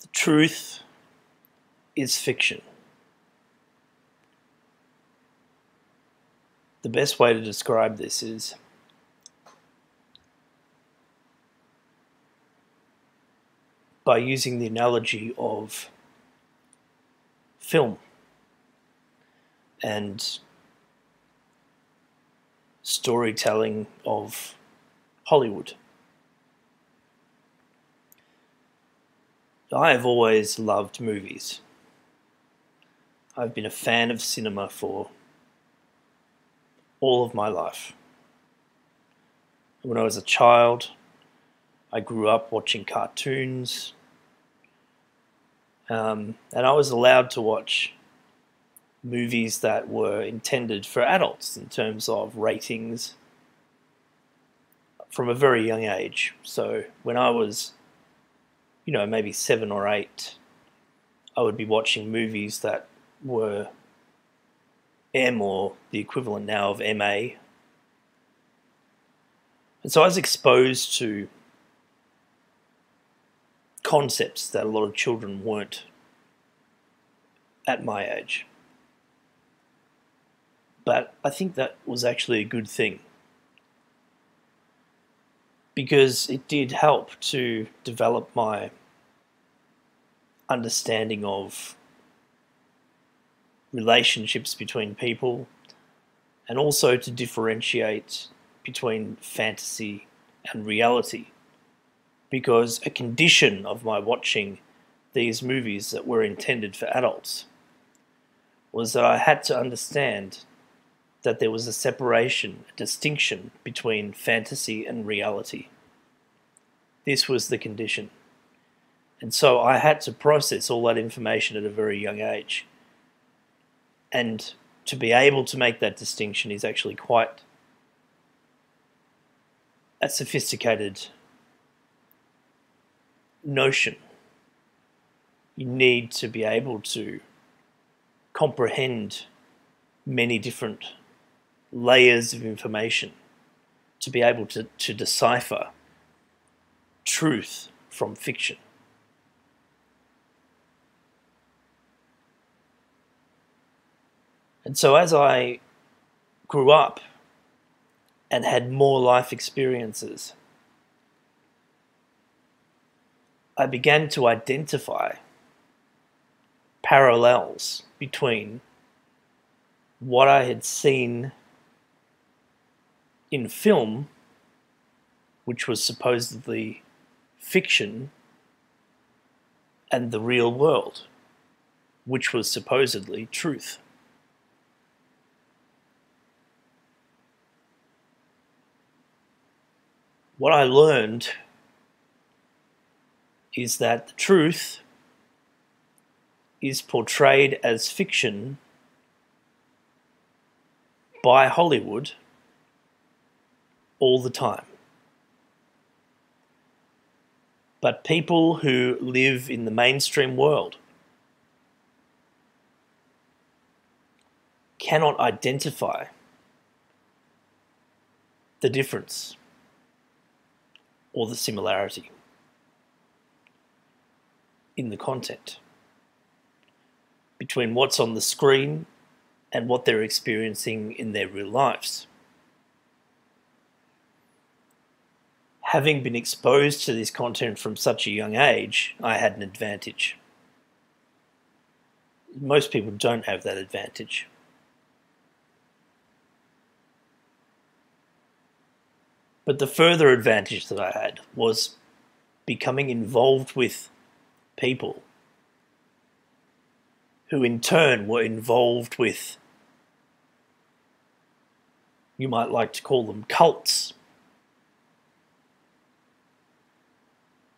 The truth is fiction. The best way to describe this is by using the analogy of film and storytelling of Hollywood. I have always loved movies. I've been a fan of cinema for all of my life. When I was a child, I grew up watching cartoons, and I was allowed to watch movies that were intended for adults in terms of ratings from a very young age. So when I was, maybe 7 or 8, I would be watching movies that were M, or the equivalent now of MA. And so I was exposed to concepts that a lot of children weren't at my age. But I think that was actually a good thing, because it did help to develop my understanding of relationships between people, and also to differentiate between fantasy and reality, because a condition of my watching these movies that were intended for adults was that I had to understand that there was a separation, a distinction between fantasy and reality. This was the condition. And so I had to process all that information at a very young age. And to be able to make that distinction is actually quite a sophisticated notion. You need to be able to comprehend many different layers of information to be able to decipher truth from fiction. And so as I grew up and had more life experiences, I began to identify parallels between what I had seen in film, which was supposedly fiction, and the real world, which was supposedly truth. What I learned is that the truth is portrayed as fiction by Hollywood all the time. But people who live in the mainstream world cannot identify the difference or the similarity in the content between what's on the screen and what they're experiencing in their real lives. Having been exposed to this content from such a young age, I had an advantage. Most people don't have that advantage. But the further advantage that I had was becoming involved with people who in turn were involved with, you might like to call them cults,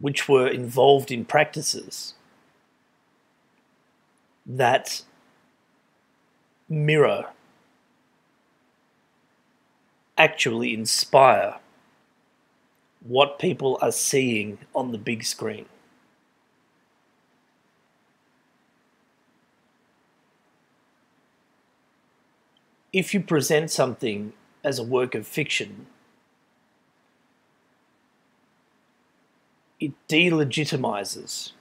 which were involved in practices that mirror, actually inspire what people are seeing on the big screen. If you present something as a work of fiction, it delegitimizes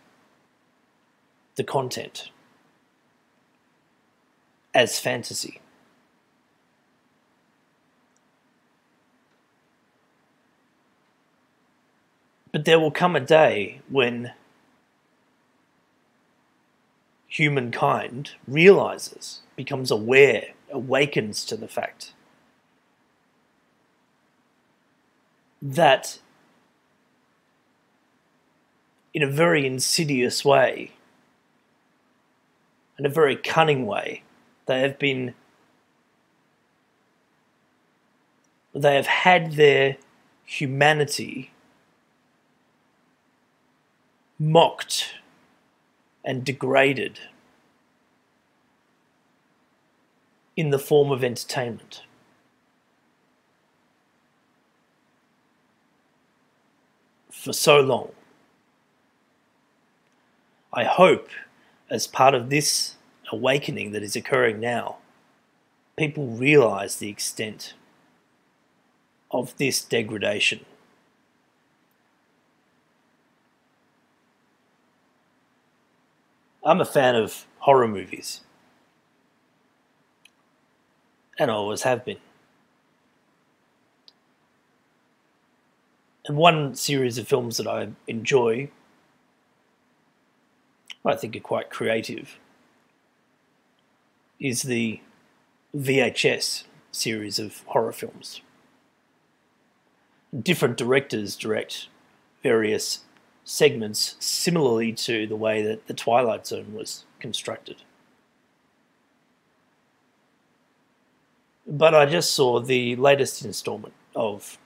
the content as fantasy. But there will come a day when humankind realizes, becomes aware, awakens to the fact that in a very insidious way, in a very cunning way, they have had their humanity mocked and degraded in the form of entertainment. For so long. I hope, as part of this awakening that is occurring now, people realize the extent of this degradation. I'm a fan of horror movies, and I always have been. And one series of films that I enjoy, I think are quite creative, is the VHS series of horror films. Different directors direct various segments similarly to the way that The Twilight Zone was constructed. But I just saw the latest installment of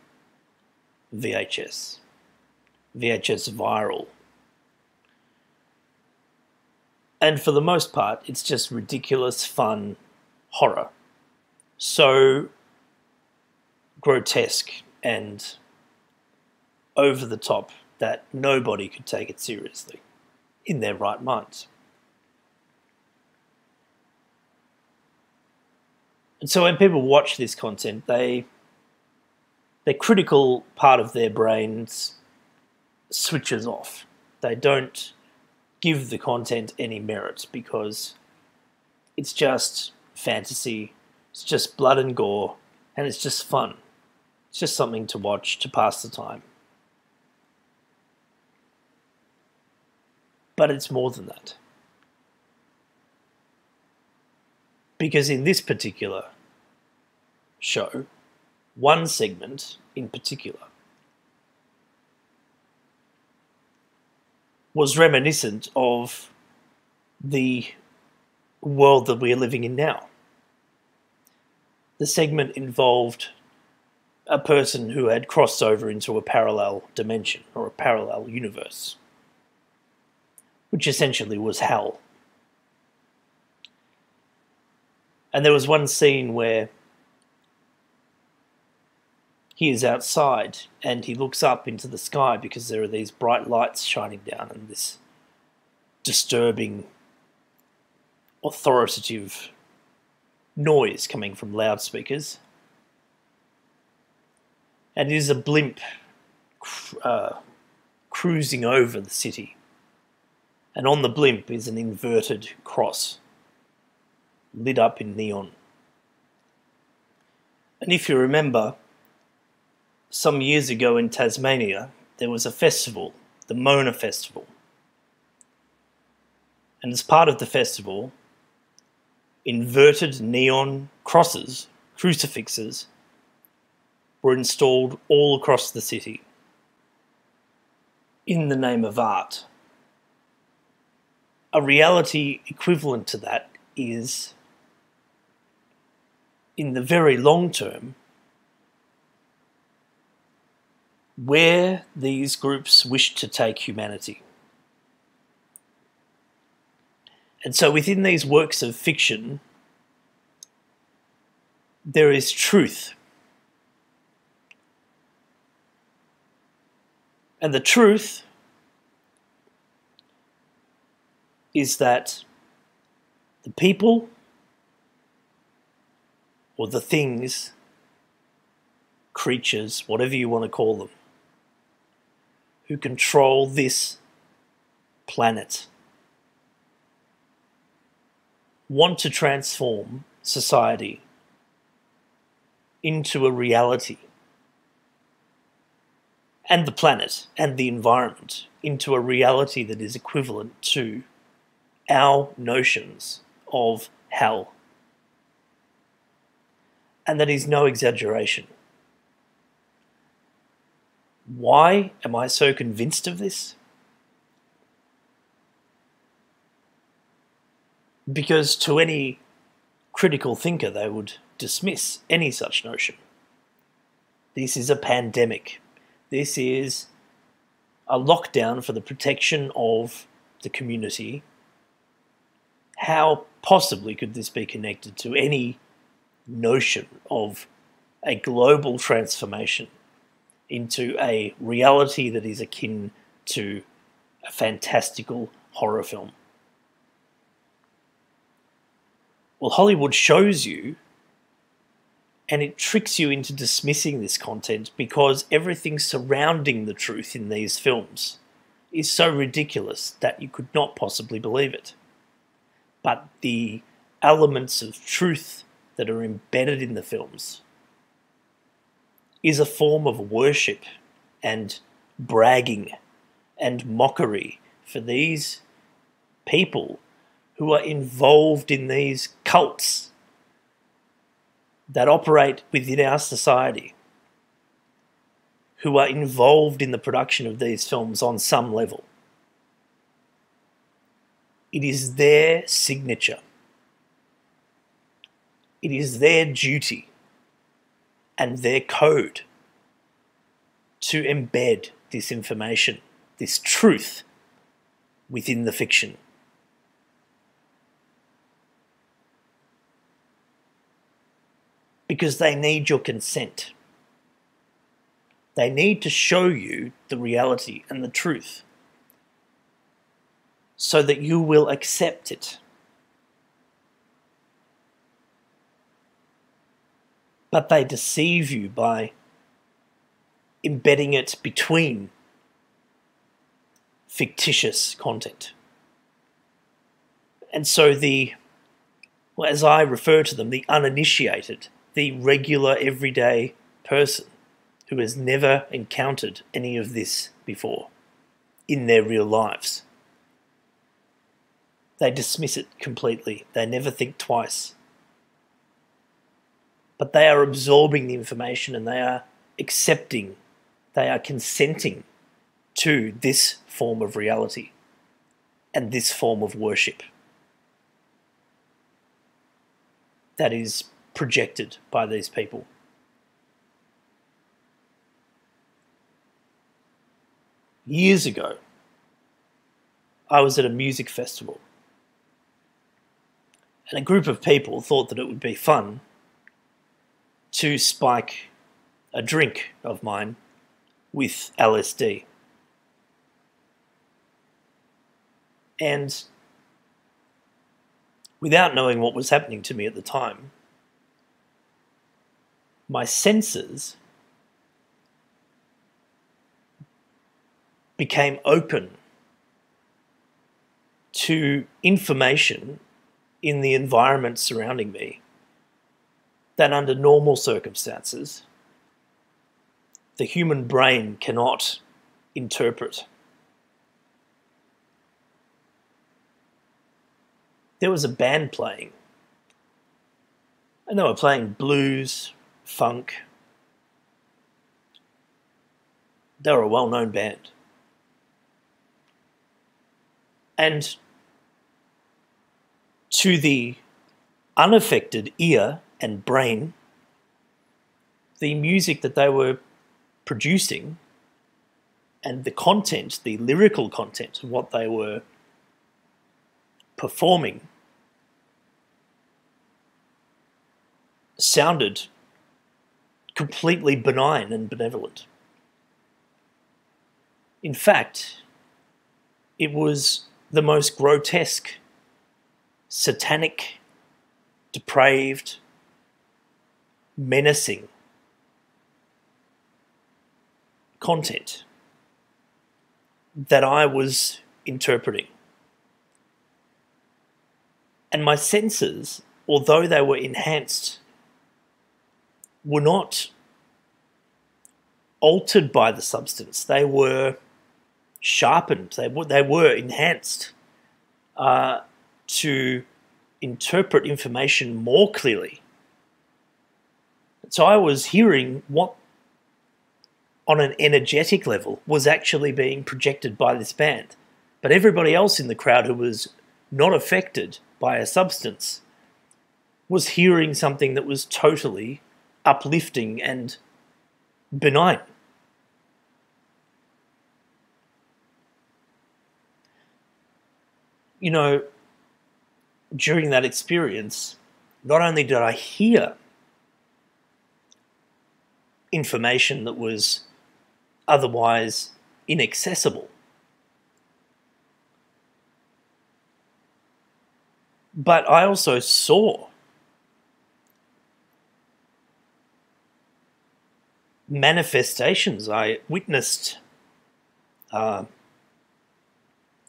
VHS Viral. And for the most part, it's just ridiculous, fun horror. So grotesque and over the top that nobody could take it seriously in their right minds. And so when people watch this content, their critical part of their brains switches off. They don't give the content any merit because it's just fantasy, it's just blood and gore, and it's just fun. It's just something to watch to pass the time. But it's more than that. Because in this particular show, one segment in particular was reminiscent of the world that we are living in now. The segment involved a person who had crossed over into a parallel dimension or a parallel universe, which essentially was hell. And there was one scene where he is outside and he looks up into the sky because there are these bright lights shining down and this disturbing, authoritative noise coming from loudspeakers. And it is a blimp cruising over the city. And on the blimp is an inverted cross, lit up in neon. And if you remember, some years ago in Tasmania, there was a festival, the Mona Festival. And as part of the festival, inverted neon crosses, crucifixes, were installed all across the city in the name of art. A reality equivalent to that is, in the very long term, where these groups wish to take humanity. And so within these works of fiction, there is truth. And the truth is that the people or the things, creatures, whatever you want to call them, who control this planet want to transform society into a reality, and the planet and the environment into a reality that is equivalent to our notions of hell. And that is no exaggeration. Why am I so convinced of this? Because to any critical thinker, they would dismiss any such notion. This is a pandemic. This is a lockdown for the protection of the community. How possibly could this be connected to any notion of a global transformation into a reality that is akin to a fantastical horror film? Well, Hollywood shows you, and it tricks you into dismissing this content because everything surrounding the truth in these films is so ridiculous that you could not possibly believe it. But the elements of truth that are embedded in the films is a form of worship and bragging and mockery for these people who are involved in these cults that operate within our society, who are involved in the production of these films on some level. It is their signature. It is their duty and their code to embed this information, this truth, within the fiction. Because they need your consent. They need to show you the reality and the truth so that you will accept it. But they deceive you by embedding it between fictitious content. And so as I refer to them, the uninitiated, the regular everyday person who has never encountered any of this before in their real lives, they dismiss it completely. They never think twice. But they are absorbing the information and they are accepting, they are consenting to this form of reality and this form of worship that is projected by these people. Years ago, I was at a music festival, and a group of people thought that it would be fun to spike a drink of mine with LSD. And without knowing what was happening to me at the time, my senses became open to information in the environment surrounding me that under normal circumstances the human brain cannot interpret. There was a band playing, and they were playing blues, funk. They were a well-known band. And to the unaffected ear and brain, the music that they were producing and the content, the lyrical content of what they were performing sounded completely benign and benevolent. In fact, it was the most grotesque, satanic, depraved, menacing content that I was interpreting. And my senses, although they were enhanced, were not altered by the substance. They were sharpened. They were enhanced to interpret information more clearly. So I was hearing what, on an energetic level, was actually being projected by this band. But everybody else in the crowd who was not affected by a substance was hearing something that was totally uplifting and benign. You know, during that experience, not only did I hear information that was otherwise inaccessible, but I also saw manifestations. I witnessed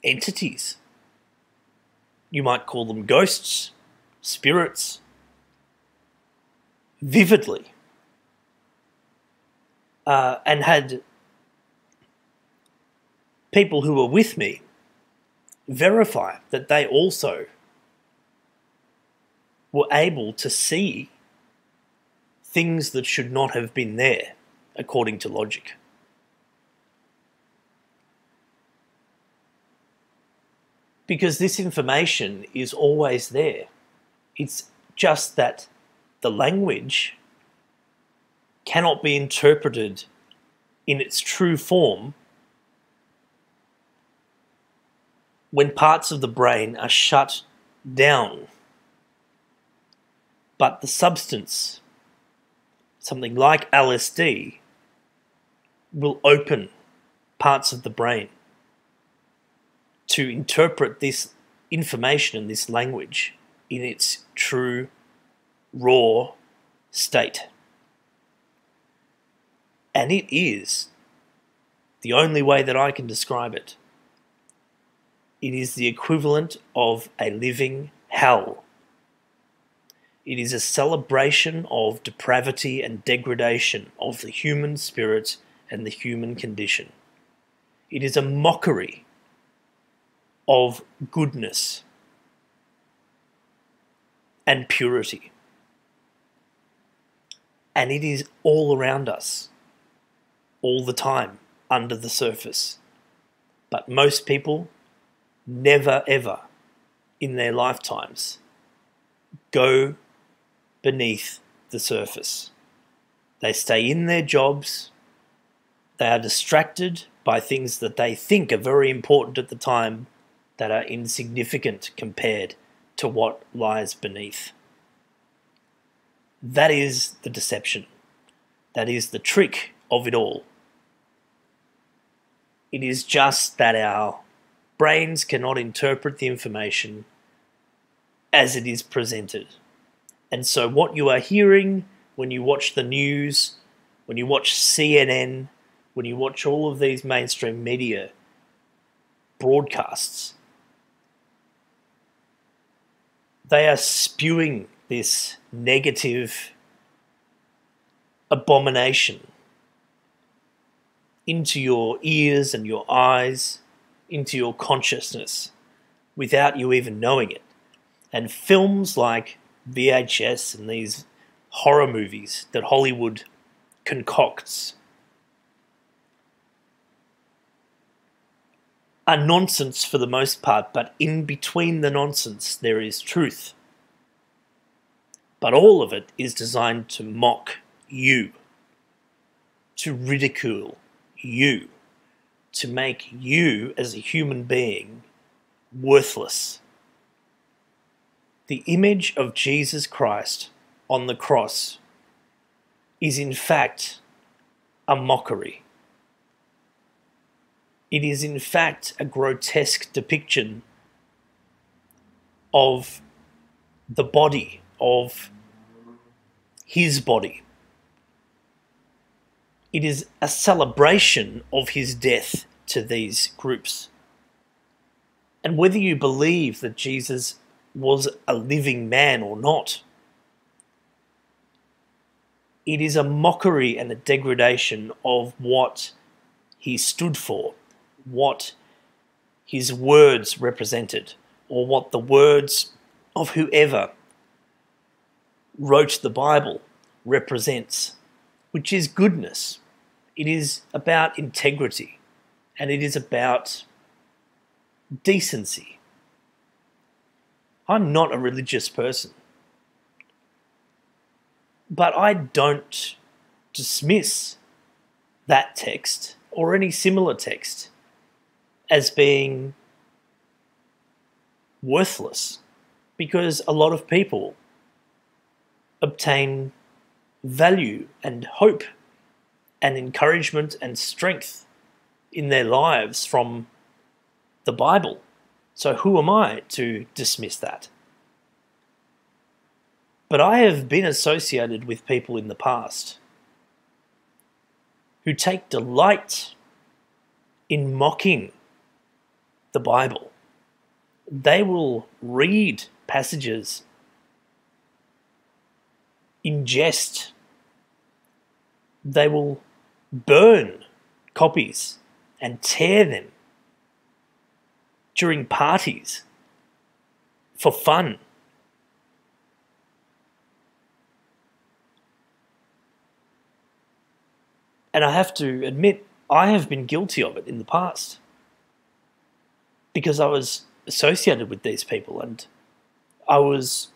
entities. You might call them ghosts, spirits, vividly. And had people who were with me verify that they also were able to see things that should not have been there, according to logic. Because this information is always there. It's just that the language cannot be interpreted in its true form when parts of the brain are shut down. But the substance, something like LSD, will open parts of the brain to interpret this information and this language in its true, raw state. And it is the only way that I can describe it. It is the equivalent of a living hell. It is a celebration of depravity and degradation of the human spirit and the human condition. It is a mockery of goodness and purity. And it is all around us, all the time, under the surface. But most people never ever in their lifetimes go beneath the surface. They stay in their jobs. They are distracted by things that they think are very important at the time that are insignificant compared to what lies beneath. That is the deception. That is the trick of it all. It is just that our brains cannot interpret the information as it is presented. And so what you are hearing when you watch the news, when you watch CNN, when you watch all of these mainstream media broadcasts, they are spewing this negative abomination into your ears and your eyes, into your consciousness, without you even knowing it. And films like VHS and these horror movies that Hollywood concocts are nonsense for the most part, but in between the nonsense there is truth. But all of it is designed to mock you, to ridicule you, to make you as a human being worthless. The image of Jesus Christ on the cross is in fact a mockery. It is in fact a grotesque depiction of the body, of his body. It is a celebration of his death to these groups. And whether you believe that Jesus was a living man or not. It is a mockery and a degradation of what he stood for, what his words represented, or what the words of whoever wrote the Bible represents, which is goodness. It is about integrity, and it is about decency. I'm not a religious person, but I don't dismiss that text or any similar text as being worthless, because a lot of people obtain value and hope and encouragement and strength in their lives from the Bible. So who am I to dismiss that? But I have been associated with people in the past who take delight in mocking the Bible. They will read passages in jest. They will burn copies and tear them during parties for fun. And I have to admit, I have been guilty of it in the past because I was associated with these people and I was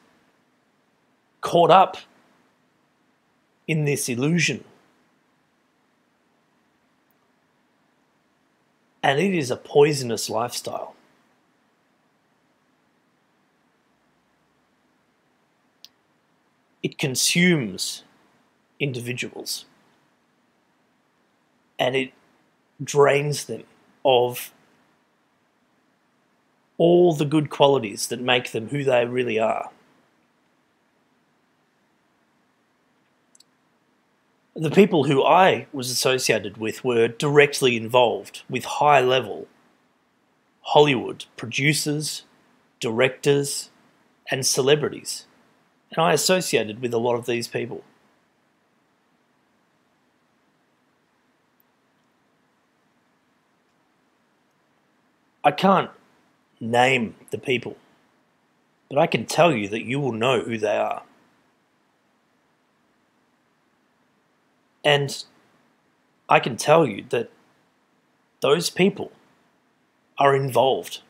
caught up in this illusion. And it is a poisonous lifestyle. It consumes individuals and it drains them of all the good qualities that make them who they really are. The people who I was associated with were directly involved with high-level Hollywood producers, directors, and celebrities. And I associated with a lot of these people. I can't name the people, but I can tell you that you will know who they are. And I can tell you that those people are involved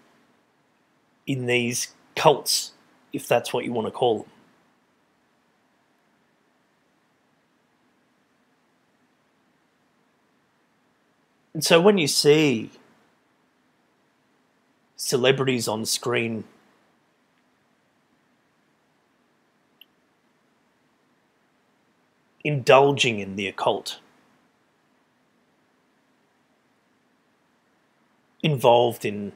in these cults, if that's what you want to call them. And so when you see celebrities on screen indulging in the occult, involved in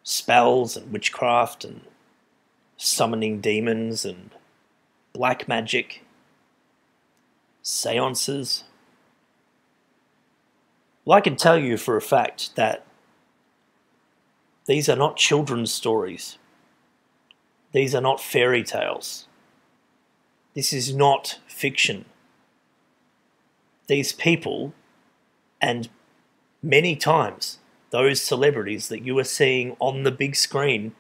spells and witchcraft and summoning demons and black magic, seances, well, I can tell you for a fact that these are not children's stories. These are not fairy tales. This is not fiction. These people, and many times those celebrities that you are seeing on the big screen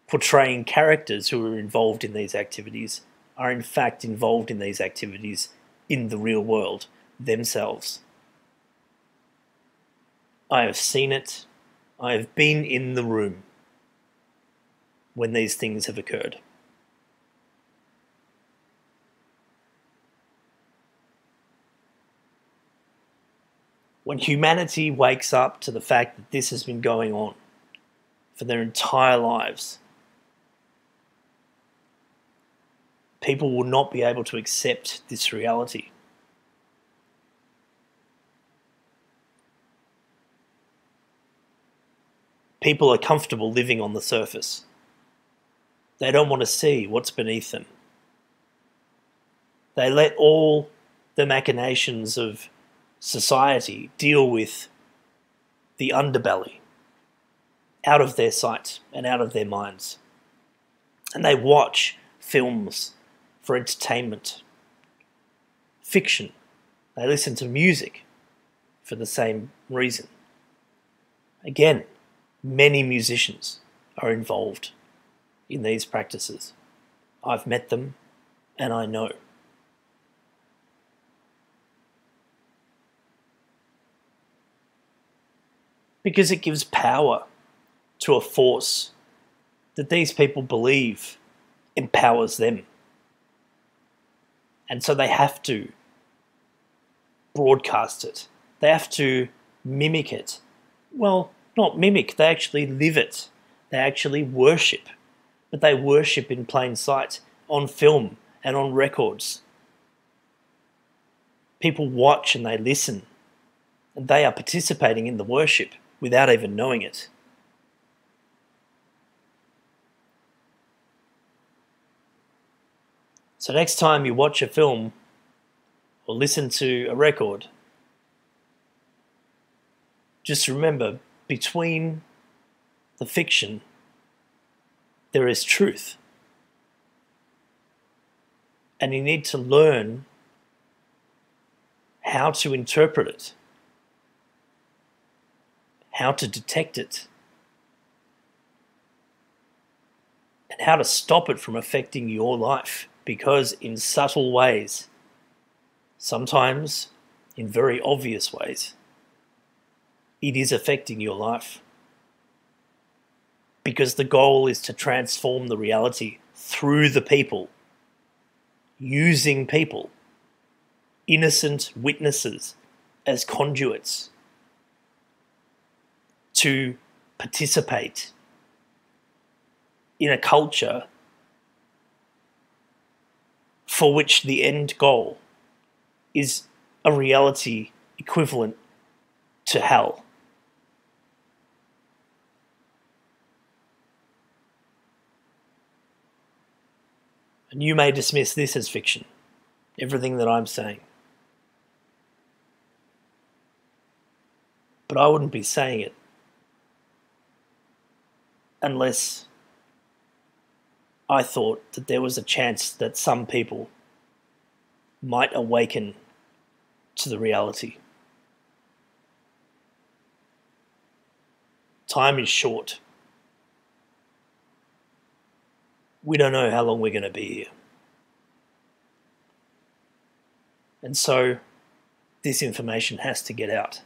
portraying characters who are involved in these activities, are in fact involved in these activities in the real world themselves. I have seen it. I have been in the room when these things have occurred. When humanity wakes up to the fact that this has been going on for their entire lives, people will not be able to accept this reality. People are comfortable living on the surface. They don't want to see what's beneath them. They let all the machinations of society deal with the underbelly out of their sight and out of their minds. And they watch films for entertainment, fiction. They listen to music for the same reason. Again, many musicians are involved in these practices. I've met them and I know. Because it gives power to a force that these people believe empowers them. And so they have to broadcast it. They have to mimic it. Well, not mimic, they actually live it. They actually worship. But they worship in plain sight, on film and on records. People watch and they listen, and they are participating in the worship without even knowing it. So next time you watch a film or listen to a record, just remember, between the fiction, there is truth. And you need to learn how to interpret it, how to detect it, and how to stop it from affecting your life. Because in subtle ways, sometimes in very obvious ways, it is affecting your life. Because the goal is to transform the reality through the people, using people, innocent witnesses as conduits to participate in a culture for which the end goal is a reality equivalent to hell. And you may dismiss this as fiction, everything that I'm saying. But I wouldn't be saying it unless I thought that there was a chance that some people might awaken to the reality. Time is short. We don't know how long we're going to be here. And so this information has to get out.